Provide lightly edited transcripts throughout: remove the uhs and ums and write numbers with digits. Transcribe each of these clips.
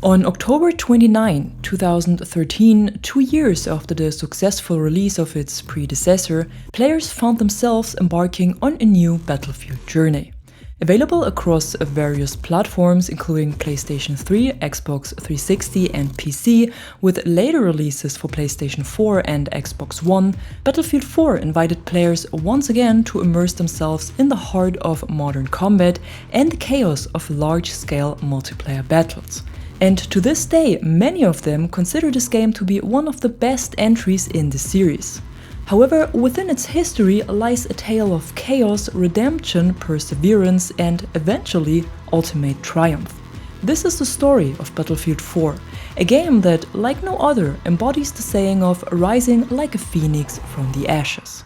On October 29, 2013, 2 years after the successful release of its predecessor, players found themselves embarking on a new Battlefield journey. Available across various platforms including PlayStation 3, Xbox 360 and PC, with later releases for PlayStation 4 and Xbox One, Battlefield 4 invited players once again to immerse themselves in the heart of modern combat and the chaos of large-scale multiplayer battles. And to this day, many of them consider this game to be one of the best entries in the series. However, within its history lies a tale of chaos, redemption, perseverance, and eventually ultimate triumph. This is the story of Battlefield 4, a game that, like no other, embodies the saying of rising like a phoenix from the ashes.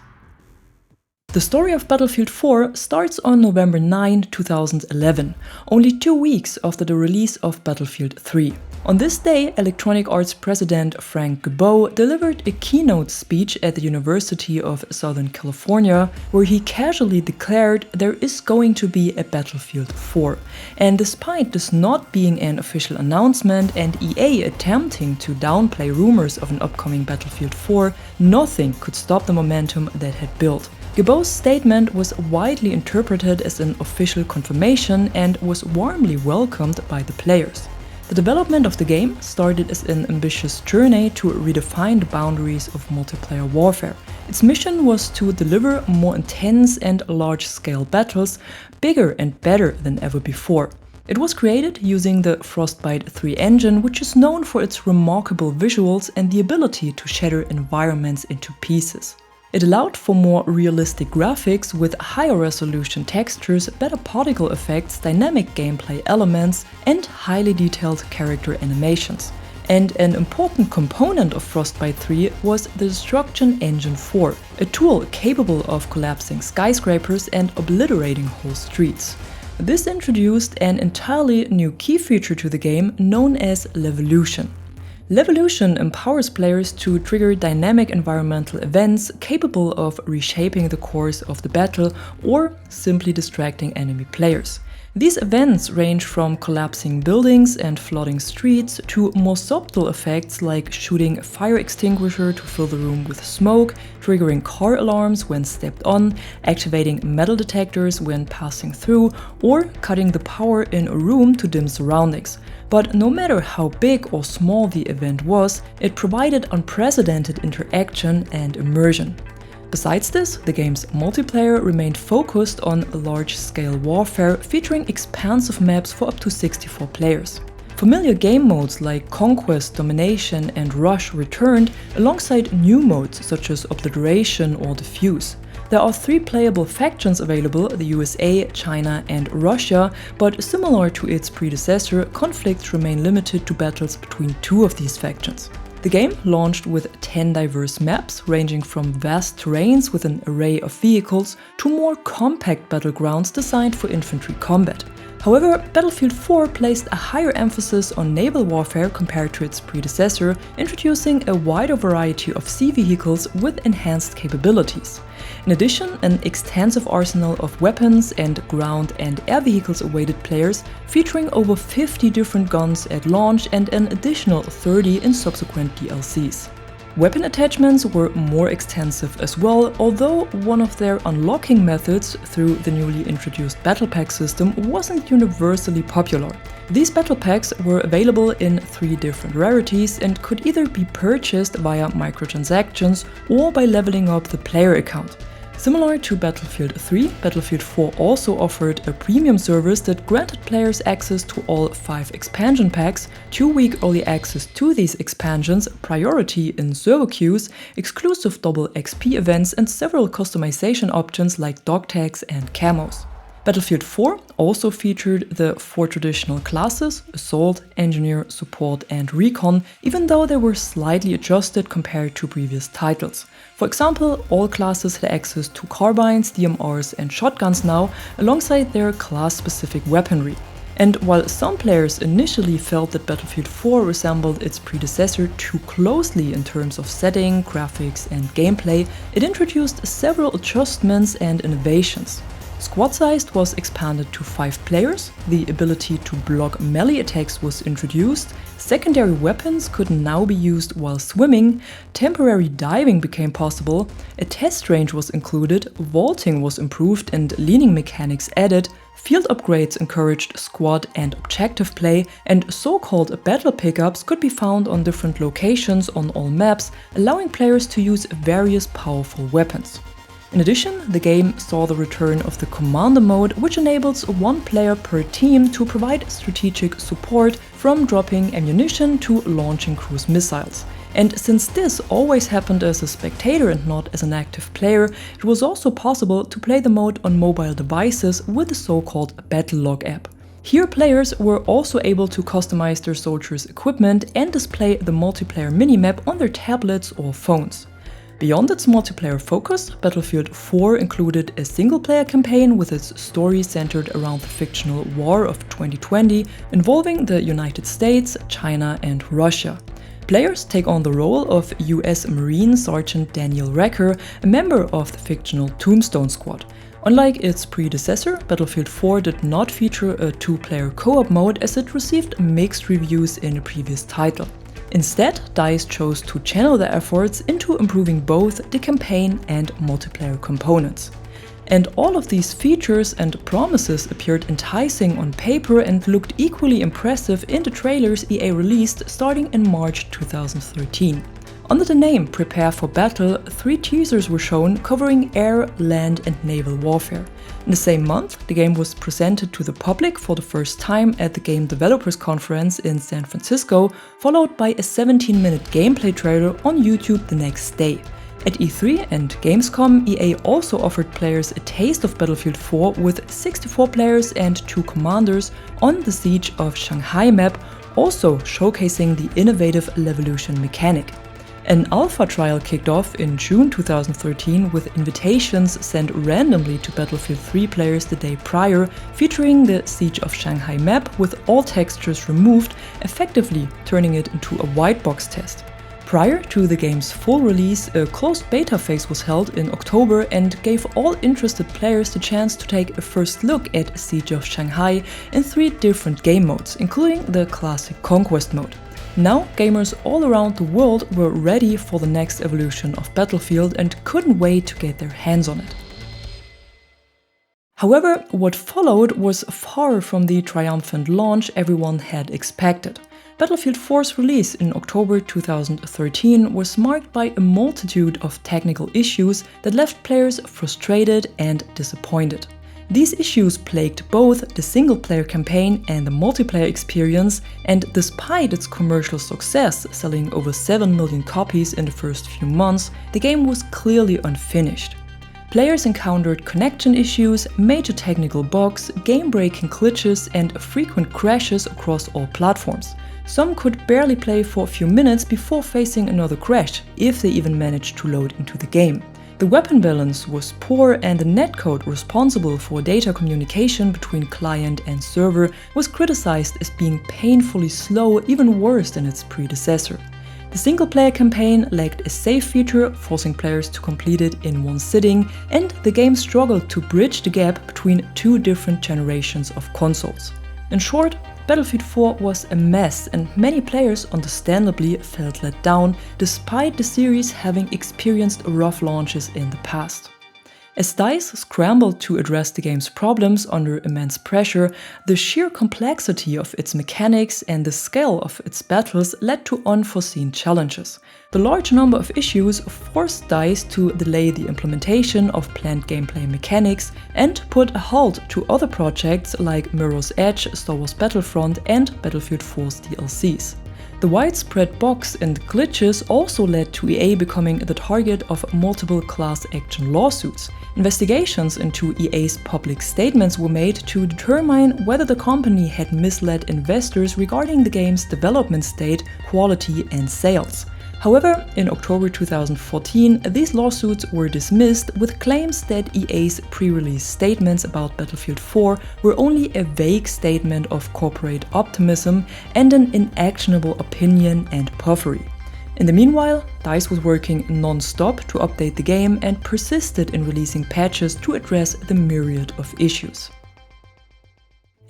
The story of Battlefield 4 starts on November 9, 2011, only 2 weeks after the release of Battlefield 3. On this day, Electronic Arts president Frank Gibeau delivered a keynote speech at the University of Southern California, where he casually declared there is going to be a Battlefield 4. And despite this not being an official announcement and EA attempting to downplay rumors of an upcoming Battlefield 4, nothing could stop the momentum that had built. Gibeau's statement was widely interpreted as an official confirmation and was warmly welcomed by the players. The development of the game started as an ambitious journey to redefine the boundaries of multiplayer warfare. Its mission was to deliver more intense and large-scale battles, bigger and better than ever before. It was created using the Frostbite 3 engine, which is known for its remarkable visuals and the ability to shatter environments into pieces. It allowed for more realistic graphics with higher resolution textures, better particle effects, dynamic gameplay elements, and highly detailed character animations. And an important component of Frostbite 3 was the Destruction Engine 4, a tool capable of collapsing skyscrapers and obliterating whole streets. This introduced an entirely new key feature to the game known as Levolution. Levolution empowers players to trigger dynamic environmental events capable of reshaping the course of the battle or simply distracting enemy players. These events range from collapsing buildings and flooding streets to more subtle effects like shooting a fire extinguisher to fill the room with smoke, triggering car alarms when stepped on, activating metal detectors when passing through, or cutting the power in a room to dim surroundings. But no matter how big or small the event was, it provided unprecedented interaction and immersion. Besides this, the game's multiplayer remained focused on large-scale warfare, featuring expansive maps for up to 64 players. Familiar game modes like Conquest, Domination and Rush returned, alongside new modes such as Obliteration or Diffuse. There are 3 playable factions available, the USA, China and Russia, but similar to its predecessor, conflicts remain limited to battles between 2 of these factions. The game launched with 10 diverse maps, ranging from vast terrains with an array of vehicles to more compact battlegrounds designed for infantry combat. However, Battlefield 4 placed a higher emphasis on naval warfare compared to its predecessor, introducing a wider variety of sea vehicles with enhanced capabilities. In addition, an extensive arsenal of weapons and ground and air vehicles awaited players, featuring over 50 different guns at launch and an additional 30 in subsequent DLCs. Weapon attachments were more extensive as well, although one of their unlocking methods through the newly introduced Battle Pack system wasn't universally popular. These Battle Packs were available in 3 different rarities and could either be purchased via microtransactions or by leveling up the player account. Similar to Battlefield 3, Battlefield 4 also offered a premium service that granted players access to all 5 expansion packs, 2-week early access to these expansions, priority in server queues, exclusive double XP events and several customization options like dog tags and camos. Battlefield 4 also featured the 4 traditional classes, Assault, Engineer, Support and Recon, even though they were slightly adjusted compared to previous titles. For example, all classes had access to carbines, DMRs and shotguns now, alongside their class-specific weaponry. And while some players initially felt that Battlefield 4 resembled its predecessor too closely in terms of setting, graphics and gameplay, it introduced several adjustments and innovations. Squad size was expanded to 5 players, the ability to block melee attacks was introduced, secondary weapons could now be used while swimming, temporary diving became possible, a test range was included, vaulting was improved and leaning mechanics added, field upgrades encouraged squad and objective play, and so-called battle pickups could be found on different locations on all maps, allowing players to use various powerful weapons. In addition, the game saw the return of the Commander mode, which enables one player per team to provide strategic support from dropping ammunition to launching cruise missiles. And since this always happened as a spectator and not as an active player, it was also possible to play the mode on mobile devices with the so-called Battle Log app. Here players were also able to customize their soldiers' equipment and display the multiplayer minimap on their tablets or phones. Beyond its multiplayer focus, Battlefield 4 included a single-player campaign with its story centered around the fictional War of 2020 involving the United States, China and Russia. Players take on the role of US Marine Sergeant Daniel Recker, a member of the fictional Tombstone Squad. Unlike its predecessor, Battlefield 4 did not feature a 2-player co-op mode as it received mixed reviews in a previous title. Instead, DICE chose to channel their efforts into improving both the campaign and multiplayer components. And all of these features and promises appeared enticing on paper and looked equally impressive in the trailers EA released starting in March 2013. Under the name Prepare for Battle, 3 teasers were shown covering air, land and naval warfare. In the same month, the game was presented to the public for the first time at the Game Developers Conference in San Francisco, followed by a 17-minute gameplay trailer on YouTube the next day. At E3 and Gamescom, EA also offered players a taste of Battlefield 4 with 64 players and 2 commanders on the Siege of Shanghai map, also showcasing the innovative Levolution mechanic. An alpha trial kicked off in June 2013 with invitations sent randomly to Battlefield 3 players the day prior, featuring the Siege of Shanghai map with all textures removed, effectively turning it into a white box test. Prior to the game's full release, a closed beta phase was held in October and gave all interested players the chance to take a first look at Siege of Shanghai in 3 different game modes, including the classic Conquest mode. Now, gamers all around the world were ready for the next evolution of Battlefield and couldn't wait to get their hands on it. However, what followed was far from the triumphant launch everyone had expected. Battlefield 4's release in October 2013 was marked by a multitude of technical issues that left players frustrated and disappointed. These issues plagued both the single-player campaign and the multiplayer experience, and despite its commercial success, selling over 7 million copies in the first few months, the game was clearly unfinished. Players encountered connection issues, major technical bugs, game-breaking glitches, and frequent crashes across all platforms. Some could barely play for a few minutes before facing another crash, if they even managed to load into the game. The weapon balance was poor and the netcode responsible for data communication between client and server was criticized as being painfully slow, even worse than its predecessor. The single-player campaign lacked a save feature, forcing players to complete it in one sitting, and the game struggled to bridge the gap between 2 different generations of consoles. In short, Battlefield 4 was a mess and many players understandably felt let down, despite the series having experienced rough launches in the past. As DICE scrambled to address the game's problems under immense pressure, the sheer complexity of its mechanics and the scale of its battles led to unforeseen challenges. The large number of issues forced DICE to delay the implementation of planned gameplay mechanics and put a halt to other projects like Mirror's Edge, Star Wars Battlefront and Battlefield 4's DLCs. The widespread bugs and glitches also led to EA becoming the target of multiple class action lawsuits. Investigations into EA's public statements were made to determine whether the company had misled investors regarding the game's development state, quality and sales. However, in October 2014, these lawsuits were dismissed with claims that EA's pre-release statements about Battlefield 4 were only a vague statement of corporate optimism and an inactionable opinion and puffery. In the meanwhile, DICE was working non-stop to update the game and persisted in releasing patches to address the myriad of issues.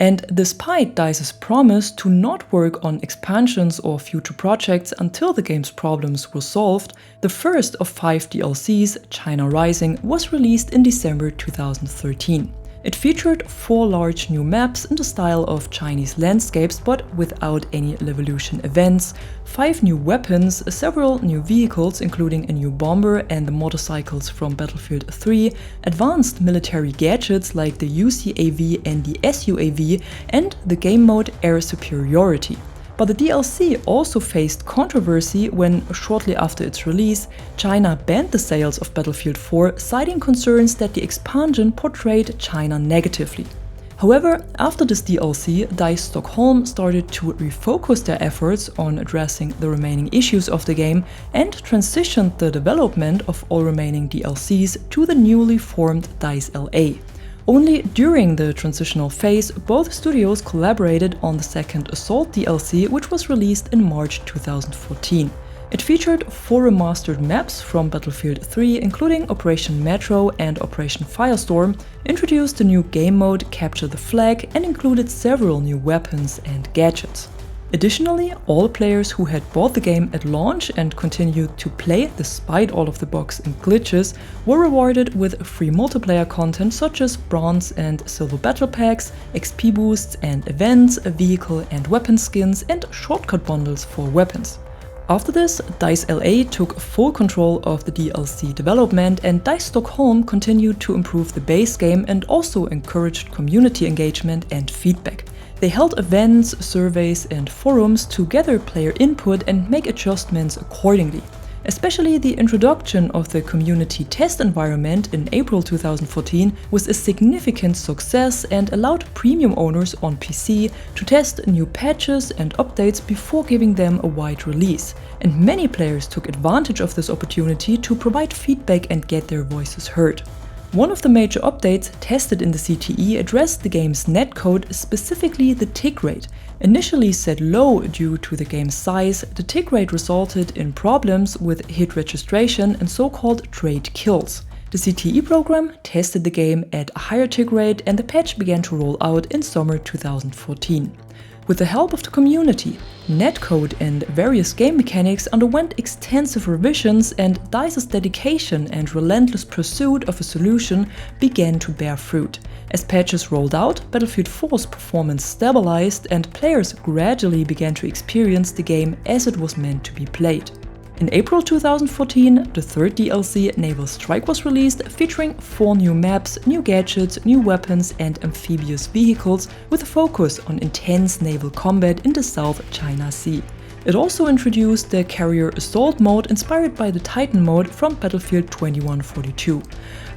And despite DICE's promise to not work on expansions or future projects until the game's problems were solved, the first of 5 DLCs, China Rising, was released in December 2013. It featured 4 large new maps in the style of Chinese landscapes but without any Levolution events, 5 new weapons, several new vehicles including a new bomber and the motorcycles from Battlefield 3, advanced military gadgets like the UCAV and the SUAV, and the game mode Air Superiority. But the DLC also faced controversy when, shortly after its release, China banned the sales of Battlefield 4, citing concerns that the expansion portrayed China negatively. However, after this DLC, DICE Stockholm started to refocus their efforts on addressing the remaining issues of the game and transitioned the development of all remaining DLCs to the newly formed DICE LA. Only during the transitional phase, both studios collaborated on the second Assault DLC, which was released in March 2014. It featured 4 remastered maps from Battlefield 3, including Operation Metro and Operation Firestorm, introduced the new game mode Capture the Flag, and included several new weapons and gadgets. Additionally, all players who had bought the game at launch and continued to play despite all of the bugs and glitches were rewarded with free multiplayer content such as bronze and silver battle packs, XP boosts and events, vehicle and weapon skins, and shortcut bundles for weapons. After this, DICE LA took full control of the DLC development, and DICE Stockholm continued to improve the base game and also encouraged community engagement and feedback. They held events, surveys and forums to gather player input and make adjustments accordingly. Especially the introduction of the community test environment in April 2014 was a significant success and allowed premium owners on PC to test new patches and updates before giving them a wide release. And many players took advantage of this opportunity to provide feedback and get their voices heard. One of the major updates tested in the CTE addressed the game's netcode, specifically the tick rate. Initially set low due to the game's size, the tick rate resulted in problems with hit registration and so-called trade kills. The CTE program tested the game at a higher tick rate, and the patch began to roll out in summer 2014. With the help of the community, netcode and various game mechanics underwent extensive revisions, and DICE's dedication and relentless pursuit of a solution began to bear fruit. As patches rolled out, Battlefield 4's performance stabilized and players gradually began to experience the game as it was meant to be played. In April 2014, the third DLC, Naval Strike, was released, featuring 4 new maps, new gadgets, new weapons and amphibious vehicles, with a focus on intense naval combat in the South China Sea. It also introduced the Carrier Assault mode inspired by the Titan mode from Battlefield 2142.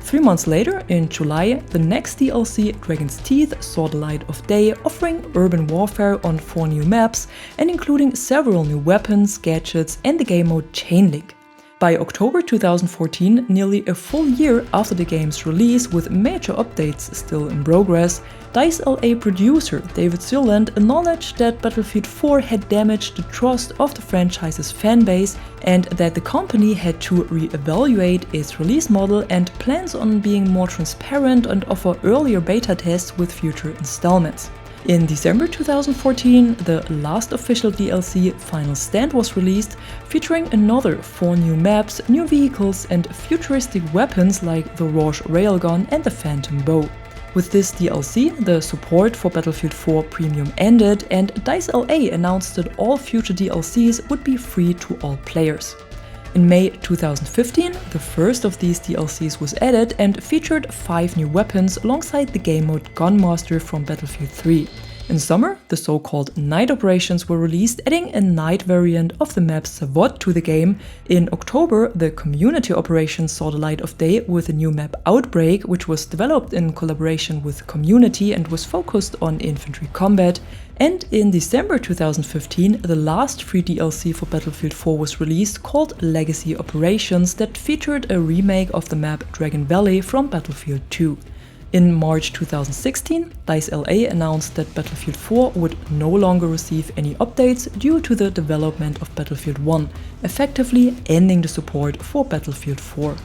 3 months later, in July, the next DLC, Dragon's Teeth, saw the light of day, offering urban warfare on 4 new maps and including several new weapons, gadgets and the game mode Chainlink. By October 2014, nearly a full year after the game's release with major updates still in progress, DICE LA producer David Sirland acknowledged that Battlefield 4 had damaged the trust of the franchise's fanbase and that the company had to re-evaluate its release model and plans on being more transparent and offer earlier beta tests with future installments. In December 2014, the last official DLC, Final Stand, was released, featuring another 4 new maps, new vehicles and futuristic weapons like the Rouge Railgun and the Phantom Bow. With this DLC, the support for Battlefield 4 Premium ended, and DICE LA announced that all future DLCs would be free to all players. In May 2015, the first of these DLCs was added and featured 5 new weapons alongside the game mode Gunmaster from Battlefield 3. In summer, the so-called night operations were released, adding a night variant of the map Savot to the game. In October, the community operations saw the light of day with a new map Outbreak, which was developed in collaboration with the community and was focused on infantry combat. And in December 2015, the last free DLC for Battlefield 4 was released, called Legacy Operations, that featured a remake of the map Dragon Valley from Battlefield 2. In March 2016, DICE LA announced that Battlefield 4 would no longer receive any updates due to the development of Battlefield 1, effectively ending the support for Battlefield 4.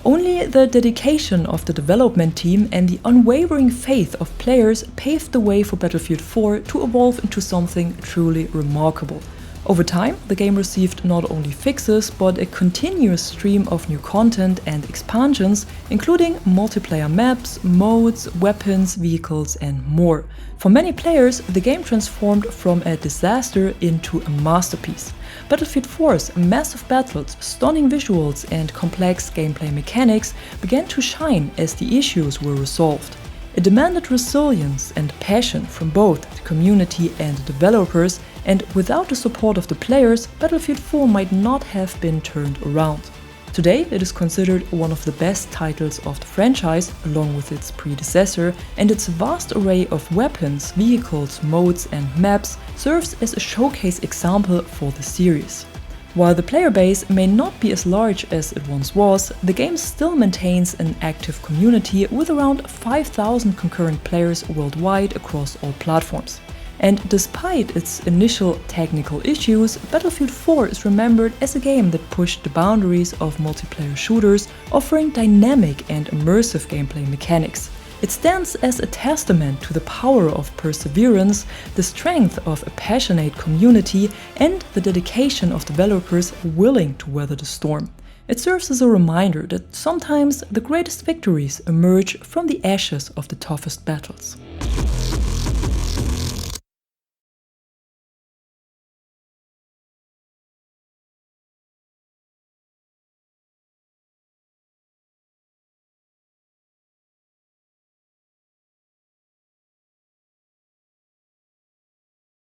Only the dedication of the development team and the unwavering faith of players paved the way for Battlefield 4 to evolve into something truly remarkable. Over time, the game received not only fixes, but a continuous stream of new content and expansions, including multiplayer maps, modes, weapons, vehicles, and more. For many players, the game transformed from a disaster into a masterpiece. Battlefield 4's massive battles, stunning visuals, and complex gameplay mechanics began to shine as the issues were resolved. It demanded resilience and passion from both the community and the developers, and without the support of the players, Battlefield 4 might not have been turned around. Today, it is considered one of the best titles of the franchise, along with its predecessor, and its vast array of weapons, vehicles, modes, and maps serves as a showcase example for the series. While the player base may not be as large as it once was, the game still maintains an active community with around 5,000 concurrent players worldwide across all platforms. And despite its initial technical issues, Battlefield 4 is remembered as a game that pushed the boundaries of multiplayer shooters, offering dynamic and immersive gameplay mechanics. It stands as a testament to the power of perseverance, the strength of a passionate community, and the dedication of developers willing to weather the storm. It serves as a reminder that sometimes the greatest victories emerge from the ashes of the toughest battles.